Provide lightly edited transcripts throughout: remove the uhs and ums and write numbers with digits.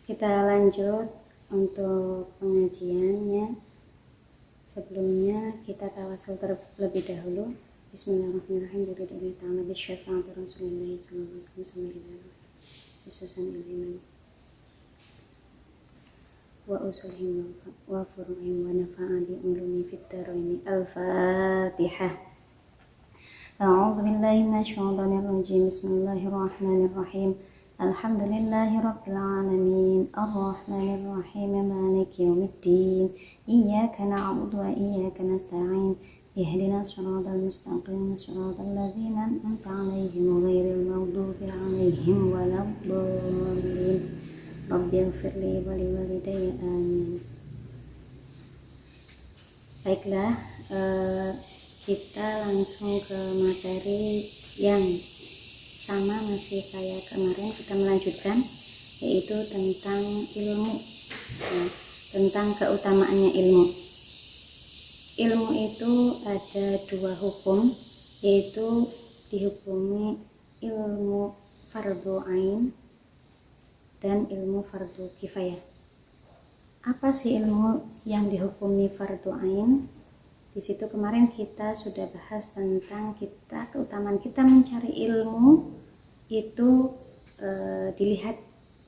Kita lanjut untuk pengajiannya. Sebelumnya kita tawasul terlebih dahulu. Bismillahirrahmanirrahim. Biridillah ta'ala bisyafa'ati Rasulillah sallallahu alaihi wasallam khususan ilman wa usulihim wa furuhim wa nafa'a bi ulumi fit daraini. Al-Fatihah. A'udzu billahi minasyaitonir rajim. Bismillahirrahmanirrahim. Alhamdulillahi rabbil alamin. Arrahmanir rahim. Maliki yaumiddin. Iyyaka na'budu wa iyyaka nasta'in. Ihdinas siratal mustaqim. Siratal ladzina an'amta 'alaihim ghairil maghdubi 'alaihim waladdallin. Rabbighfirli wa liwalidayya amin. Baiklah, kita langsung ke materi yang sama, masih kayak kemarin kita melanjutkan, yaitu tentang ilmu, tentang keutamaannya ilmu. Ilmu itu ada dua hukum, yaitu dihukumi ilmu fardu ain dan ilmu fardu kifayah. Apa sih ilmu yang dihukumi fardu ain? Di situ kemarin kita sudah bahas tentang keutamaan kita mencari ilmu itu dilihat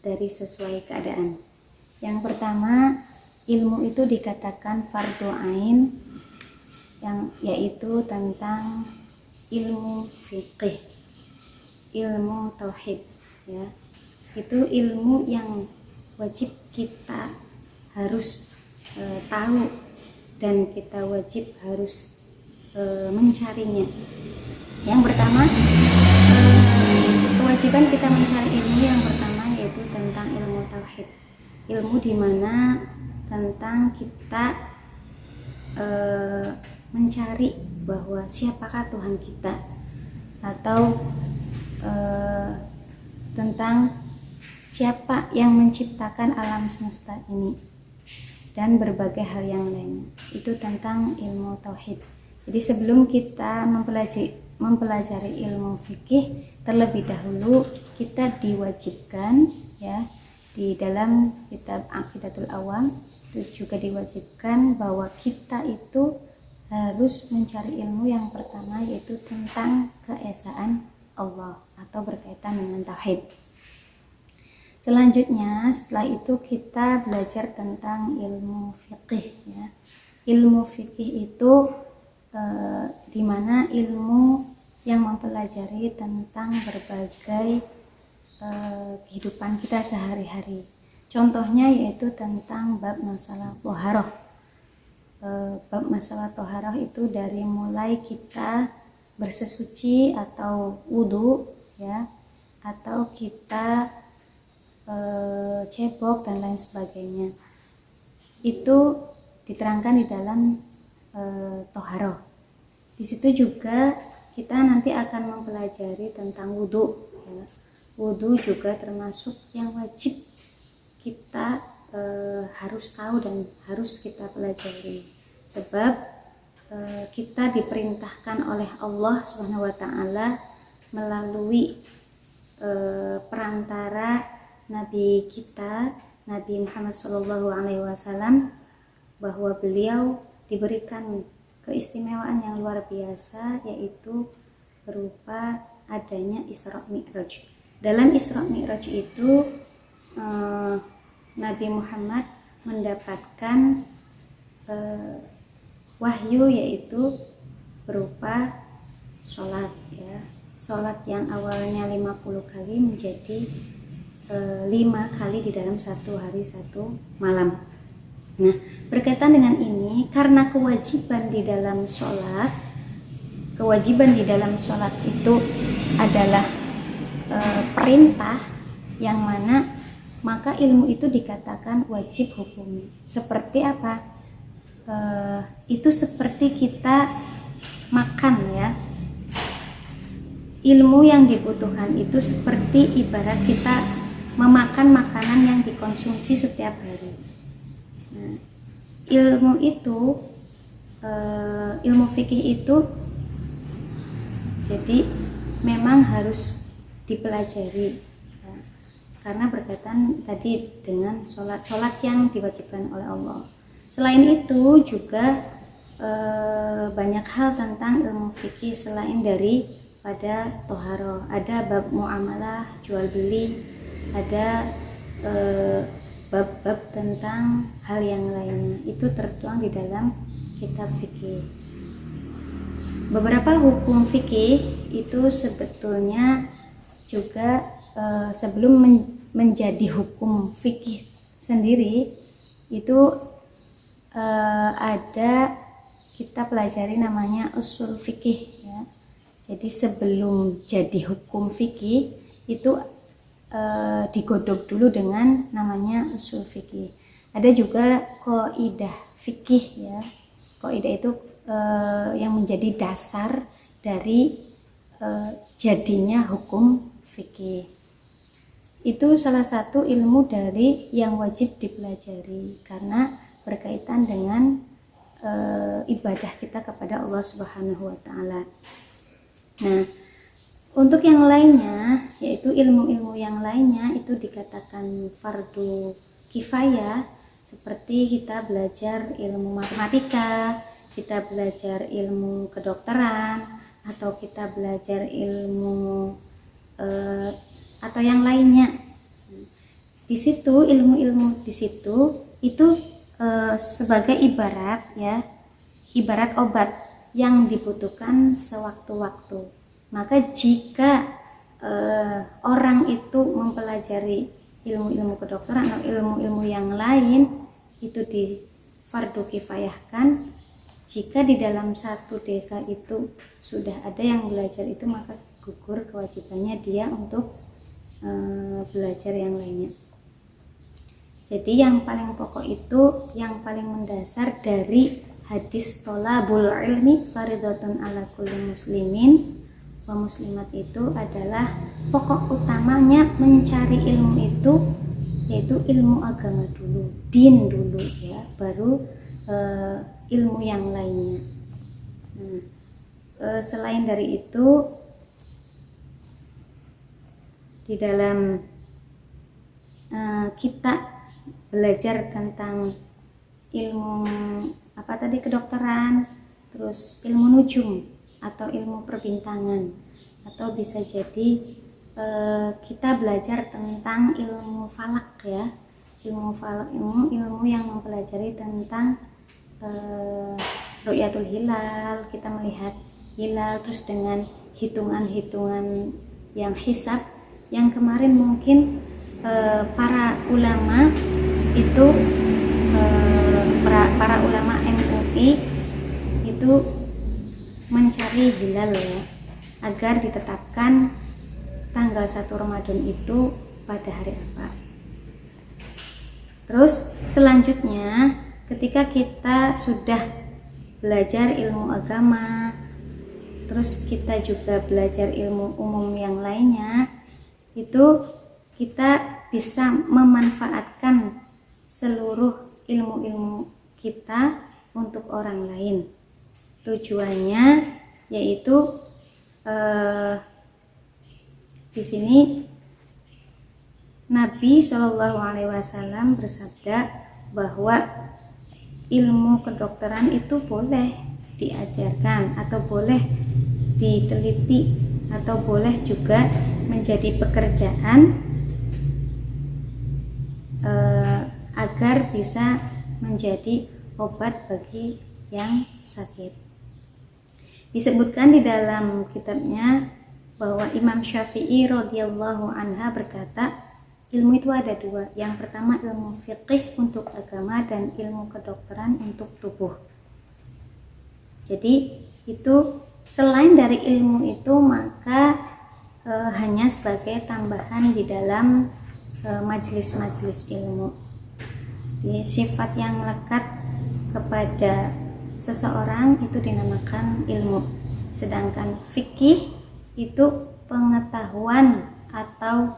dari sesuai keadaan. Yang pertama, ilmu itu dikatakan fardu ain, yang yaitu tentang ilmu fiqih, ilmu tauhid, ya. Itu ilmu yang wajib kita harus tahu dan kita wajib harus mencarinya. Yang pertama, kewajiban kita mencari ilmu yang pertama yaitu tentang ilmu tauhid, ilmu di mana tentang kita mencari bahwa siapakah Tuhan kita, atau tentang siapa yang menciptakan alam semesta ini dan berbagai hal yang lainnya. Itu tentang ilmu tauhid. Jadi sebelum kita mempelajari ilmu fikih, terlebih dahulu kita diwajibkan, ya, di dalam kitab Aqidatul Awam itu juga diwajibkan bahwa kita itu harus mencari ilmu yang pertama, yaitu tentang keesaan Allah atau berkaitan dengan tauhid. Selanjutnya, setelah itu kita belajar tentang ilmu fikih, ya. Ilmu fikih itu dimana ilmu yang mempelajari tentang berbagai kehidupan kita sehari-hari. Contohnya yaitu tentang bab masalah thaharah. Bab masalah thaharah itu dari mulai kita bersesuci atau wudu, ya, atau kita cebok dan lain sebagainya. Itu diterangkan di dalam thaharah. Di situ juga kita nanti akan mempelajari tentang wudu, ya. Wudu juga termasuk yang wajib kita harus tahu dan harus kita pelajari, sebab kita diperintahkan oleh Allah Subhanahu wa taala melalui perantara Nabi kita, Nabi Muhammad SAW, bahwa beliau diberikan keistimewaan yang luar biasa, yaitu berupa adanya Isra Mi'raj. Dalam Isra Mi'raj itu Nabi Muhammad mendapatkan wahyu, yaitu berupa sholat, ya. Sholat yang awalnya 50 kali menjadi 5 kali di dalam satu hari satu malam. Nah, berkaitan dengan ini, karena kewajiban di dalam sholat itu adalah perintah yang mana, maka ilmu itu dikatakan wajib hukumnya. Seperti apa? Itu seperti kita makan, ya. Ilmu yang dibutuhkan itu seperti ibarat kita memakan makanan yang dikonsumsi setiap hari. Nah, ilmu itu, ilmu fikih itu jadi memang harus dipelajari, ya. karena berkaitan tadi dengan sholat yang diwajibkan oleh Allah. Selain itu juga banyak hal tentang ilmu fikih selain dari pada toharoh. Ada bab muamalah, jual beli, ada bab-bab tentang hal yang lainnya. Itu tertuang di dalam kitab fikih. Beberapa hukum fikih itu sebetulnya juga sebelum menjadi hukum fikih sendiri itu ada kita pelajari namanya usul fikih ya. Jadi sebelum jadi hukum fikih itu digodok dulu dengan namanya usul fikih. Ada juga qaidah fikih ya. Qaidah itu yang menjadi dasar dari jadinya hukum fikih. Itu salah satu ilmu dari yang wajib dipelajari karena berkaitan dengan ibadah kita kepada Allah Subhanahu wa taala. Nah, untuk yang lainnya yaitu ilmu-ilmu yang lainnya itu dikatakan fardu kifayah, seperti kita belajar ilmu matematika, kita belajar ilmu kedokteran, atau kita belajar ilmu atau yang lainnya. Di situ ilmu-ilmu di situ itu sebagai ibarat obat yang dibutuhkan sewaktu-waktu. Maka jika orang itu mempelajari ilmu-ilmu kedokteran atau ilmu-ilmu yang lain itu di fardu kifayahkan, jika di dalam satu desa itu sudah ada yang belajar itu, maka gugur kewajibannya dia untuk belajar yang lainnya. Jadi yang paling pokok itu, yang paling mendasar dari hadis tolabul ilmi faridatun ala kulli muslimin wa muslimat itu adalah pokok utamanya mencari ilmu itu yaitu ilmu agama dulu, din dulu ya, baru ilmu yang lainnya. Selain dari itu di dalam kita belajar tentang ilmu kedokteran, terus ilmu nujum atau ilmu perbintangan, atau bisa jadi kita belajar tentang ilmu falak ya, ilmu falak, ilmu yang mempelajari tentang ru'yatul hilal, kita melihat hilal terus dengan hitungan-hitungan yang hisab yang kemarin mungkin para ulama itu para ulama MUI itu mencari hilal ya, agar ditetapkan tanggal 1 Ramadan itu pada hari apa. Terus selanjutnya ketika kita sudah belajar ilmu agama, terus kita juga belajar ilmu umum yang lainnya, itu kita bisa memanfaatkan seluruh ilmu-ilmu kita untuk orang lain. Tujuannya yaitu di sini Nabi Shallallahu Alaihi Wasallam bersabda bahwa ilmu kedokteran itu boleh diajarkan atau boleh diteliti atau boleh juga menjadi pekerjaan agar bisa menjadi obat bagi yang sakit. Disebutkan di dalam kitabnya bahwa Imam Syafi'i radhiyallahu anha berkata, ilmu itu ada dua. Yang pertama ilmu fiqih untuk agama dan ilmu kedokteran untuk tubuh. Jadi itu selain dari ilmu itu maka hanya sebagai tambahan di dalam majelis-majelis ilmu. Di sifat yang melekat kepada seseorang itu dinamakan ilmu. Sedangkan fikih itu pengetahuan atau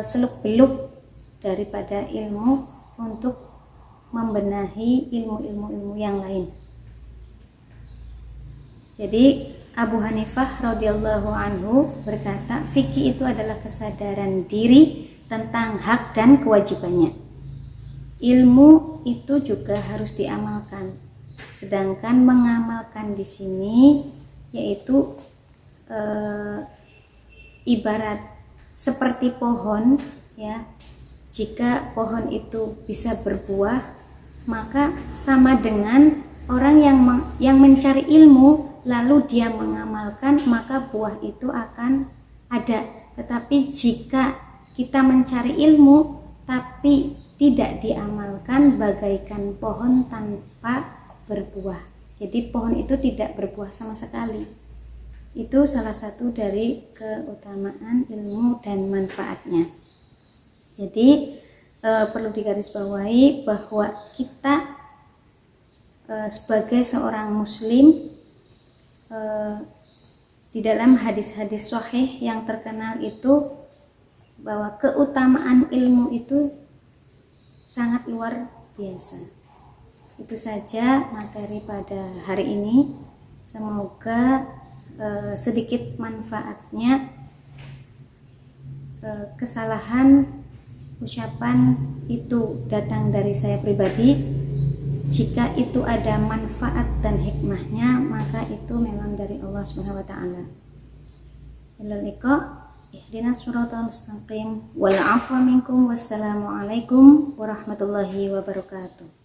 seluk-beluk daripada ilmu untuk membenahi ilmu-ilmu yang lain. Jadi Abu Hanifah radhiyallahu anhu berkata, fikih itu adalah kesadaran diri tentang hak dan kewajibannya. Ilmu itu juga harus diamalkan. Sedangkan mengamalkan di sini yaitu ibarat seperti pohon ya. Jika pohon itu bisa berbuah, maka sama dengan orang yang mencari ilmu lalu dia mengamalkan, maka buah itu akan ada. Tetapi jika kita mencari ilmu tapi tidak diamalkan, bagaikan pohon tanpa berbuah. Jadi pohon itu tidak berbuah sama sekali. Itu salah satu dari keutamaan ilmu dan manfaatnya. Jadi perlu digarisbawahi bahwa kita sebagai seorang muslim, di dalam hadis-hadis sahih yang terkenal itu bahwa keutamaan ilmu itu sangat luar biasa. Itu saja materi pada hari ini. Semoga sedikit manfaatnya. Kesalahan ucapan itu datang dari saya pribadi. Jika itu ada manfaat dan hikmahnya, maka itu memang dari Allah Subhanahu wa taala. Ilal liqa. Ihdinas siratal mustaqim wal 'afwa minkum. Wassalamualaikum warahmatullahi wabarakatuh.